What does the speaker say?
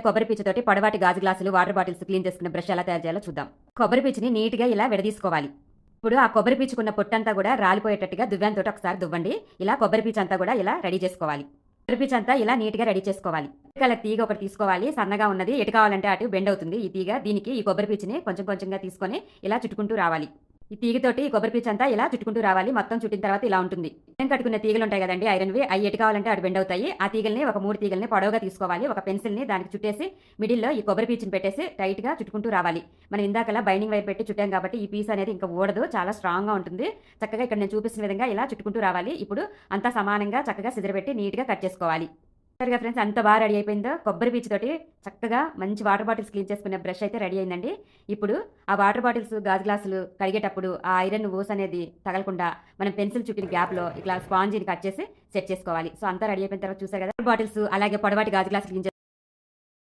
కొబ్బరి పీచుతోటి పొడవాటి గాజు గ్లాసులు, వాటర్ బాటిల్స్ క్లీన్ చేసుకునే బ్రష్ ఎలా తయారు చేయాలో చూద్దాం. కొబ్బరి పీచుని నీట్‌గా ఇలా విడదీసుకోవాలి. ఇప్పుడు ఆ కొబ్బరి పీచుకున్న పొట్టంతా కూడా రాలిపోయేటట్టుగా దువ్వెనతోటి ఒకసారి దువ్వండి. ఇలా కొబ్బరి పీచంతా కూడా ఇలా రెడీ చేసుకోవాలి. కొబ్బరి పీచంతా ఇలా నీట్‌గా రెడీ చేసుకోవాలి. కలర్ తీగ ఒకటి తీసుకోవాలి. సన్నగా ఉన్నది. ఎటు కావాలంటే అటు బెండ్ అవుతుంది ఈ తీగ. దీనికి ఈ కొబ్బరి పీచుని కొంచెం కొంచెంగా తీసుకొని ఇలా చుట్టుకుంటూ రావాలి. ఈ తీగతోటి ఈ కొబ్బరి పీచంతా ఇలా చుట్టుకుంటూ రావాలి. మొత్తం చుట్టిన తర్వాత ఇలా ఉంటుంది. ఐరన్ కట్టుకున్న తీగలు ఉంటాయి కదండీ ఐరన్‌వి. అయి ఎటు కావాలంటే అటు బెండ్ అవుతాయి. ఆ తీగల్ని ఒక 3 తీగల్ని పొడవుగా తీసుకోవాలి. ఒక పెన్సిల్‌ని దానికి చుట్టేసి మిడిల్‌లో ఈ కొబ్బరి పీచుని పెట్టేసి టైట్‌గా చుట్టుకుంటూ రావాలి. మనం ఇందాకలా బైండింగ్ వైర్ పెట్టి చుట్టాం కాబట్టి ఈ పీస్ అనేది ఇంకా ఊడదు. చాలా స్ట్రాంగ్‌గా ఉంటుంది. చక్కగా ఇక్కడ నేను చూపిస్తున్న విధంగా ఇలా చుట్టుకుంటూ రావాలి. ఇప్పుడు అంతా సమానంగా చక్కగా సిజర్ నీట్‌గా కట్ చేసుకోవాలి. చూసారుగా ఫ్రెండ్స్ ఎంత బాగా రెడీ అయిపోయిందో. కొబ్బరి పీచుతోటి చక్కగా మంచి వాటర్ బాటిల్స్ క్లీన్ చేసుకునే బ్రష్ అయితే రెడీ అయిందండి. ఇప్పుడు ఆ వాటర్ బాటిల్స్, గాజు గ్లాసులు కడిగేటప్పుడు ఆ ఐరన్ ఊస్ అనేది తగలకుండా మనం పెన్సిల్ చుట్టిన గ్యాప్‌లో ఇట్లా స్పాంజిని కట్ చేసి సెట్ చేసుకోవాలి. సో అంతా రెడీ అయిపోయిన తర్వాత చూసారు కదా బాటిల్స్ అలాగే పొడవాటి గాజు గ్లాసులు క్లీన్